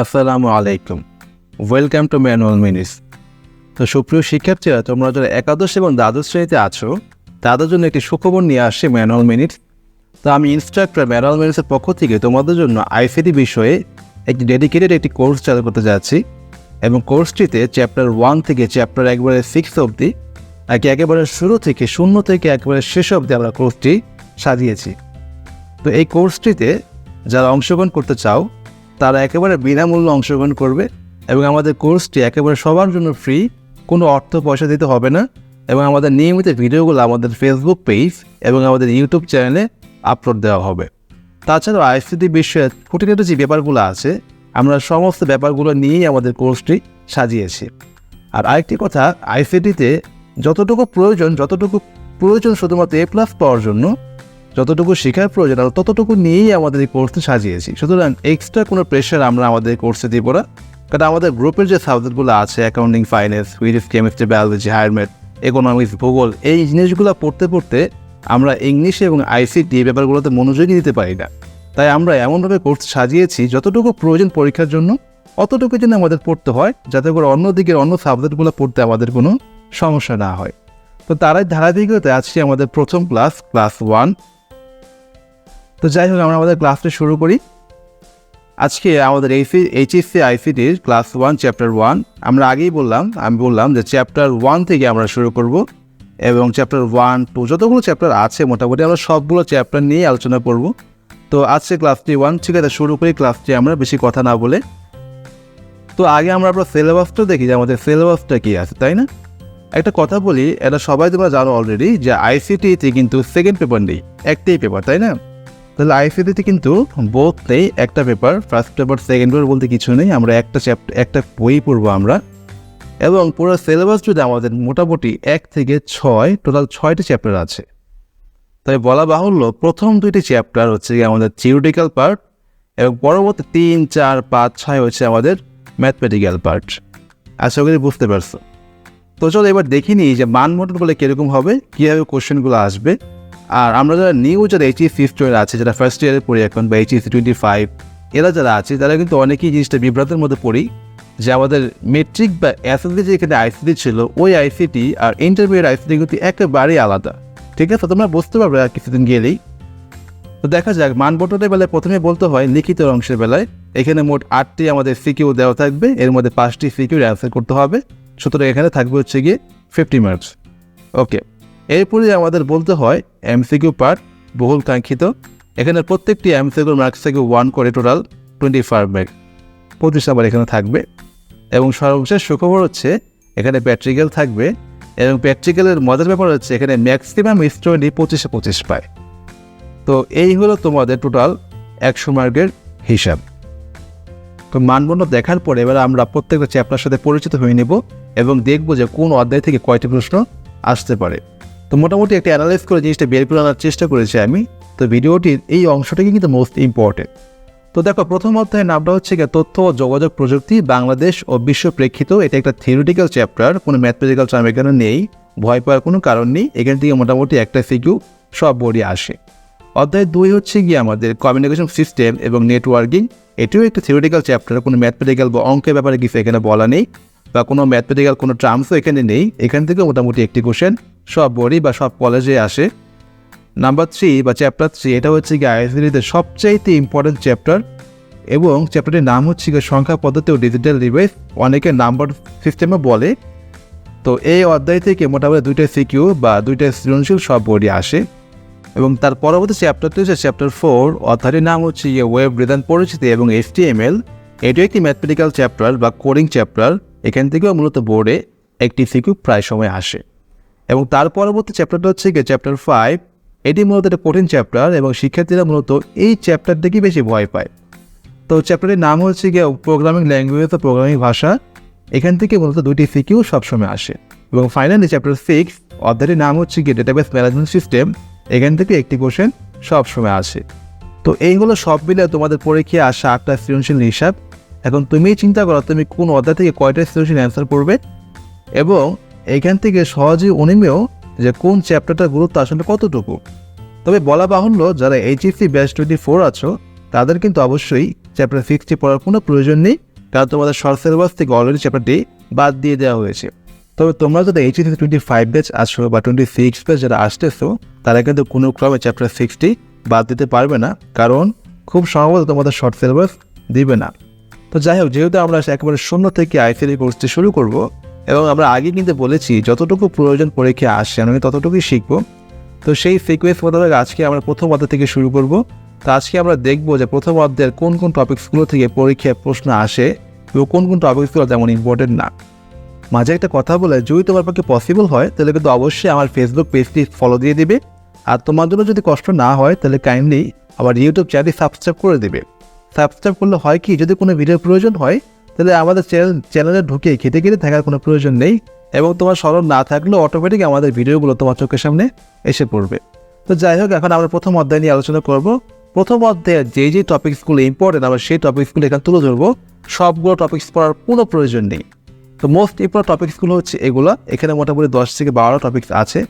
আসসালামু আলাইকুম, welcome to manual minutes. তো সুপ্রিয় শিক্ষার্থীরা, তোমরা যারা একাদশ এবং দ্বাদশ শ্রেণীতে আছো তাদের জন্য একটি সুখবর নিয়ে আসছে ম্যানুয়াল মিনিটস। তো আমি ইনস্ট্রাক্টর ম্যানুয়াল মিনিটসের পক্ষ থেকে তোমাদের জন্য আইসিটি বিষয়ে একটি ডেডিকেটেড একটি কোর্স চালু করতে যাচ্ছি, এবং কোর্সটিতে চ্যাপ্টার 1 থেকে চ্যাপ্টার একবারে 6 অবধি একেবারে শুরু থেকে 0 থেকে একেবারে শেষ অবধি আমরা কোর্সটি সাজিয়েছি। তো এই কোর্সটিতে যারা অংশগ্রহণ করতে চাও তারা একেবারে বিনামূল্যে অংশগ্রহণ করবে, এবং আমাদের কোর্সটি একেবারে সবার জন্য ফ্রি, কোনো অর্থ পয়সা দিতে হবে না। এবং আমাদের নিয়মিত ভিডিওগুলো আমাদের ফেসবুক পেজ এবং আমাদের ইউটিউব চ্যানেলে আপলোড দেওয়া হবে। তাছাড়াও আইসিটি বিষয়ে খুঁটিনাটি যে ব্যাপারগুলো আছে, আমরা সমস্ত ব্যাপারগুলো নিয়েই আমাদের কোর্সটি সাজিয়েছি। আর আরেকটি কথা, আইসিটিতে যতটুকু প্রয়োজন শুধুমাত্র A+ পাওয়ার জন্য, যতটুকু শেখার প্রয়োজন আমরা ততটুকু নিয়েই আমাদের এই কোর্সটি সাজিয়েছি। সুতরাং এক্সট্রা কোনো প্রেশার আমরা আমাদের কোর্সে দিব না, কারণ আমাদের গ্রুপের যে সাবজেক্টগুলো আছে, accounting, finance, physics, chemistry, biology, higher math, economics, ভূগোল, এই জিনিসগুলো পড়তে পড়তে আমরা ইংলিশ এবং আইসিটি এই ব্যাপারগুলোতে মনোযোগী দিতে পারি না। তাই আমরা এমনভাবে কোর্স সাজিয়েছি যতটুকু প্রয়োজন পরীক্ষার জন্য অতটুকু যেন আমাদের পড়তে হয়, যাতে করে অন্যদিকের অন্য সাবজেক্টগুলো পড়তে আমাদের কোনো সমস্যা না হয়। তো তারাই ধারাবাহিকতায় আজকে আমাদের প্রথম ক্লাস 1। তো যাই হোক, আমরা আমাদের ক্লাসটা শুরু করি। আজকে আমাদের এইচএসসি আইসিটির ক্লাস 1 চ্যাপ্টার 1 আমরা আগেই আমি বললাম যে চ্যাপ্টার 1 থেকে আমরা শুরু করব, এবং চ্যাপ্টার 1, 2 যতগুলো চ্যাপ্টার আছে মোটামুটি আমরা সবগুলো চ্যাপ্টার নিয়ে আলোচনা করব। তো আজকে ক্লাসটি 1, ঠিক আছে, শুরু করি ক্লাসটি আমরা বেশি কথা না বলে। তো আগে আমরা সিলেবাসটা দেখি যে আমাদের সিলেবাসটা কী আছে, তাই না? একটা কথা বলি, এটা সবাই তোমরা জানো অলরেডি যে আইসিটিতে কিন্তু সেকেন্ড পেপার নেই, একটাই পেপার, তাই না? তাহলে আইসিটিতে কিন্তু বোথ নেই, একটা paper, first paper second paper বলতে কিছু নেই। আমরা একটা বই পড়বো আমরা, এবং পুরো সিলেবাস যদি আমাদের মোটামুটি 1 থেকে 6 টোটাল 6টি চ্যাপ্টার আছে। তাই বলা বাহুল্য প্রথম 2টি চ্যাপ্টার হচ্ছে আমাদের থিওরিটিক্যাল পার্ট, এবং পরবর্তী 3, 4, 5, 6 হচ্ছে আমাদের ম্যাথমেটিক্যাল পার্ট। আশা করি বুঝতে পারছো। তো চলো এবার দেখিনি যে মানমন্ডল বলে কীরকম হবে, কীভাবে কোশ্চেনগুলো আসবে। আর আমরা যারা যারা এইচএসসি স্টুডেন্ট আছে, যারা ফার্স্ট ইয়ারে পড়ি এখন, বা এইচএসসি 25 এরা যারা আছে, তারা কিন্তু অনেকেই জিনিসটা বিভ্রান্তের মধ্যে পড়ি যে আমাদের মেট্রিক বা এসএসসি যেখানে আইসিটি ছিল, ওই আইসিটি আর ইন্টারমিডিয়েট আইসিটি কিন্তু একেবারেই আলাদা। ঠিক আছে, তোমরা বুঝতে পারবে আর কিছুদিন গেলেই। তো দেখা যাক, মানবন্টনের বেলায় প্রথমে বলতে হয় লিখিত অংশের বেলায় এখানে মোট 8টি আমাদের সিকিউ দেওয়া থাকবে, এর মধ্যে 5টি সিকিউর অ্যান্সার করতে হবে। সুতরাং এখানে থাকবে হচ্ছে গিয়ে 50 মার্কস। ওকে, এরপরে আমাদের বলতে হয় এমসিকিউ পার্ট, বহুল কাঙ্ক্ষিত। এখানে প্রত্যেকটি এমসিকিউর মার্কস থেকে 1 করে টোটাল 25 মার্ক, 25 নাম্বার এখানে থাকবে। এবং সর্বশেষ সুখবর হচ্ছে এখানে প্র্যাকটিক্যাল থাকবে, এবং প্র্যাকটিক্যালের মজার ব্যাপার হচ্ছে এখানে ম্যাক্সিমাম স্টুডেন্টই 25 পায়। তো এই হলো তোমাদের টোটাল 100 মার্কের হিসাব। তো মানদণ্ড দেখার পরে এবার আমরা প্রত্যেকটা চ্যাপ্টার সাথে পরিচিত হয়ে নেব, এবং দেখব যে কোন অধ্যায় থেকে কয়টি প্রশ্ন আসতে পারে। তো মোটামুটি একটা অ্যানালাইজ করে জিনিসটা বের করে আনার চেষ্টা করেছি আমি। তো ভিডিওটির এই অংশটাকে কিন্তু মোস্ট ইম্পর্টেন্ট। তো দেখো, প্রথম অধ্যায়ের নামটা হচ্ছে তথ্য ও যোগাযোগ প্রযুক্তি, বাংলাদেশ ও বিশ্ব প্রেক্ষিত। এটা একটা থিওরিটিক্যাল চ্যাপ্টার, কোনো ম্যাথমেটিক্যাল টার্ম এখানে নেই, ভয় পাওয়ার কোনো কারণ নেই। এখান থেকে মোটামুটি একটা সিকিউ সব বোর্ডে আসে। অধ্যায় 2 হচ্ছে গিয়ে আমাদের কমিউনিকেশন সিস্টেম এবং নেটওয়ার্কিং। এটিও একটা থিওরিটিক্যাল চ্যাপ্টার, কোনো ম্যাথমেটিক্যাল বা অঙ্কের ব্যাপারে কিছু এখানে বলা নেই, বা কোনো ম্যাথমেটিক্যাল কোনো টার্মসও এখানে নেই। এখান থেকে মোটামুটি একটি কোশ্চেন সব বোর্ডই বা সব কলেজে আসে। নাম্বার 3 বা চ্যাপ্টার 3, এটা হচ্ছে গিয়ে আইসিটিতে সবচাইতে ইম্পর্টেন্ট চ্যাপ্টার, এবং চ্যাপ্টারটির নাম হচ্ছে গিয়ে সংখ্যা পদ্ধতি ও ডিজিটাল ডিভাইস, অনেকে নাম্বার সিস্টেমও বলে। তো এই অধ্যায় থেকে মোটামুটি 2টা সিকিউ বা 2টা সৃজনশীল সব বোর্ডে আসে। এবং তার পরবর্তী চ্যাপ্টারটি হচ্ছে চ্যাপ্টার 4, অধ্যায়টির নাম হচ্ছে ওয়েব ডিজাইন পরিচিতি এবং HTML। এটিও একটি ম্যাথমেটিক্যাল চ্যাপ্টার বা কোডিং চ্যাপ্টার। এখান থেকেও মূলত বোর্ডে একটি সিকিউ প্রায় সময় আসে। এবং তার পরবর্তী চ্যাপ্টারটা হচ্ছে চ্যাপ্টার 5। এটি মূলত একটা কঠিন চ্যাপ্টার, এবং শিক্ষার্থীরা মূলত এই চ্যাপ্টারটিকে বেশি ভয় পায়। তো চ্যাপ্টারটির নাম হচ্ছে প্রোগ্রামিং ল্যাঙ্গুয়েজ ও প্রোগ্রামিং ভাষা। এখান থেকে মূলত 2টি সিকিউ সবসময় আসে। এবং ফাইনালি চ্যাপ্টার 6, অধ্যায়টির নাম হচ্ছে ডেটাবেস ম্যানেজমেন্ট সিস্টেম। এখান থেকে একটি কোশ্চেন সবসময় আসে। তো এই হলো সব মিলে তোমাদের পরীক্ষায় আসা 8টা সৃজনশীল হিসাব। এখন তুমি চিন্তা করো তুমি কোন অধ্যায় থেকে কয়টা সৃজনশীল অ্যান্সার করবে, এবং এইখান থেকে সহজেই অনুমেয় যে কোন চ্যাপ্টারটার গুরুত্ব আসলে কতটুকু। তবে বলা বাহুল্য, যারা এইচএসসি ব্যাচ 24 আছো তাদের কিন্তু অবশ্যই চ্যাপ্টার 6টি পড়ার কোনো প্রয়োজন নেই, কারণ তোমাদের শর্ট সিলেবাস থেকে অলরেডি চ্যাপ্টারটি বাদ দিয়ে দেওয়া হয়েছে। তবে তোমরা যদি HSC 25 ব্যাচ আসো বা 26 ব্যাচ যারা আসতেছো, তারা কিন্তু কোনো ক্রমে চ্যাপ্টার 60 বাদ দিতে পারবে না, কারণ খুব সম্ভবত তোমাদের শর্ট সিলেবাস দিবে না। তো যাই হোক, যেহেতু আমরা একেবারে শূন্য থেকে ICT কোর্সটি শুরু করব, এবং আমরা আগে কিন্তু বলেছি যতটুকু প্রয়োজন পরীক্ষা আসে আমি ততটুকুই শিখবো। তো সেই সিকোয়েন্স মোতাবেক আজকে আমরা প্রথম অধ্যায় থেকে শুরু করব। তো আজকে আমরা দেখব যে প্রথম অধ্যায়ের কোন কোন টপিকসগুলো থেকে পরীক্ষায় প্রশ্ন আসে এবং কোন কোন টপিকসগুলো তেমন ইম্পর্টেন্ট না। মাঝে একটা কথা বলে, যদি তোমার পক্ষে পসিবল হয় তাহলে কিন্তু অবশ্যই আমার ফেসবুক পেজটি ফলো দিয়ে দিবে, আর তোমার জন্য যদি কষ্ট না হয় তাহলে কাইন্ডলি আমার ইউটিউব চ্যানেলটি সাবস্ক্রাইব করে দেবে। সাবস্ক্রাইব করলে হয় কি, যদি কোনো ভিডিওর প্রয়োজন হয় তাহলে আমাদের চ্যানেলে ঢুকে খেতে খেতে থাকার কোনো প্রয়োজন নেই, এবং তোমার স্মরণ না থাকলেও অটোমেটিক আমাদের ভিডিওগুলো তোমার চোখের সামনে এসে পড়বে। তো যাই হোক, এখন আমরা প্রথম অধ্যায় নিয়ে আলোচনা করব। প্রথম অধ্যায়ে যে টপিকসগুলো ইম্পর্টেন্ট আমরা সেই টপিকসগুলো এখানে তুলে ধরবো। সবগুলো টপিকস পড়ার কোনো প্রয়োজন নেই। তো মোস্ট ইম্পর্টেন্ট টপিকসগুলো হচ্ছে এগুলো। এখানে মোটামুটি 10 থেকে 12টা টপিকস আছে।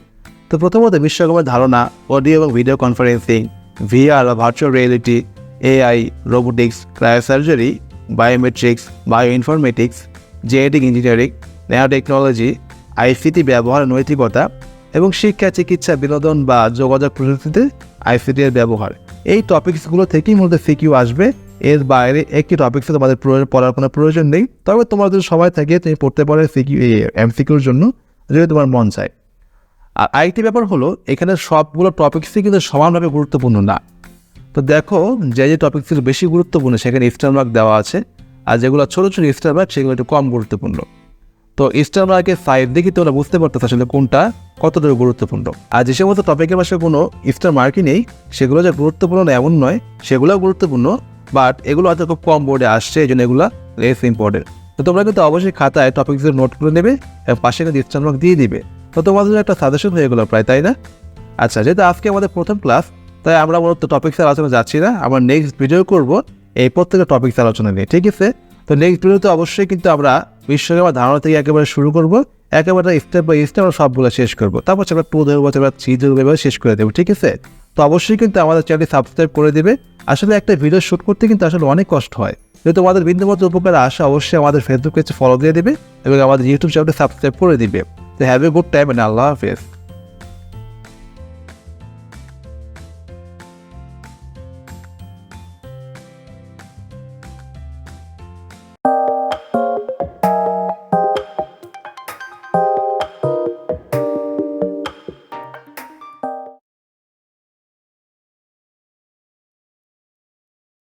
তো প্রথমত বিশ্বকর্মার ধারণা, অডিও এবং ভিডিও কনফারেন্সিং, VR বা virtual reality, AI, robotics, cryosurgery, biometrics, bio informatics, genetic engineering, nano technology, ICT ব্যবহার নৈতিকতা, এবং শিক্ষা, চিকিৎসা, বিনোদন বা যোগাযোগ প্রযুক্তিতে ICT এর ব্যবহার। এই টপিকসগুলো থেকেই মূলত সিকিউ আসবে। এর বাইরে একটি টপিক্সে তোমাদের পড়ার কোনো প্রয়োজন নেই। তবে তোমার যদি সময় থাকে তুমি পড়তে পারো সিকিউ MCQর জন্য, যদি তোমার মন চায়। আর আরেকটি ব্যাপার হলো, এখানে সবগুলো টপিক্সই কিন্তু সমানভাবে গুরুত্বপূর্ণ না। তো দেখো, যে টপিকসগুলো বেশি গুরুত্বপূর্ণ সেখানে স্টার মার্ক দেওয়া আছে, আর যেগুলো ছোটো ছোটো স্টার মার্ক সেগুলো একটু কম গুরুত্বপূর্ণ। তো স্টার মার্কের সাইড দেখি তোমরা বুঝতে পারতেছ আসলে কোনটা কতটা গুরুত্বপূর্ণ। আর যে সমস্ত টপিকের পাশে কোনো স্টার মার্কই নেই সেগুলো যে গুরুত্বপূর্ণ না এমন নয়, সেগুলো গুরুত্বপূর্ণ, বাট এগুলো হয়তো খুব কম বোর্ডে আসছে, এই জন্য এগুলো লেস ইম্পর্টেন্ট। তো তোমরা কিন্তু অবশ্যই খাতায় টপিকসের নোট করে নেবে এবং পাশে কিন্তু স্টার মার্ক দিয়ে দিবে। তো তোমাদের একটা সাজেশন হয়ে গেলো প্রায়, তাই না? আচ্ছা, যেহেতু আজকে আমাদের প্রথম ক্লাস, তাই আমরা মূলত টপিক্সের আলোচনা যাচ্ছি না। আমরা নেক্সট ভিডিও করব এই প্রত্যেকটা টপিক্স আলোচনা নিয়ে, ঠিক আছে? তো নেক্সট ভিডিওতে অবশ্যই কিন্তু আমরা বিশ্বকর্মার ধারণা থেকে একেবারে শুরু করব, একেবারে স্টেপ বাই স্টেপ আমরা সবগুলো শেষ করবো। তারপর চ্যাপ্টার 2 ধরবো, চ্যাপ্টার 3 ধরবো, এভাবে শেষ করে দেবো, ঠিক আছে? তো অবশ্যই কিন্তু আমাদের চ্যানেলটি সাবস্ক্রাইব করে দেবে। আসলে একটা ভিডিও শ্যুট করতে কিন্তু আসলে অনেক কষ্ট হয়। যদি তোমাদের বিন্দুমাত্র উপকার আসে অবশ্যই আমাদের ফেসবুক পেজে ফলো দিয়ে দেবে এবং আমাদের ইউটিউব চ্যানেলটি সাবস্ক্রাইব করে দিবে। তো have a good time and আল্লাহ হাফেজ।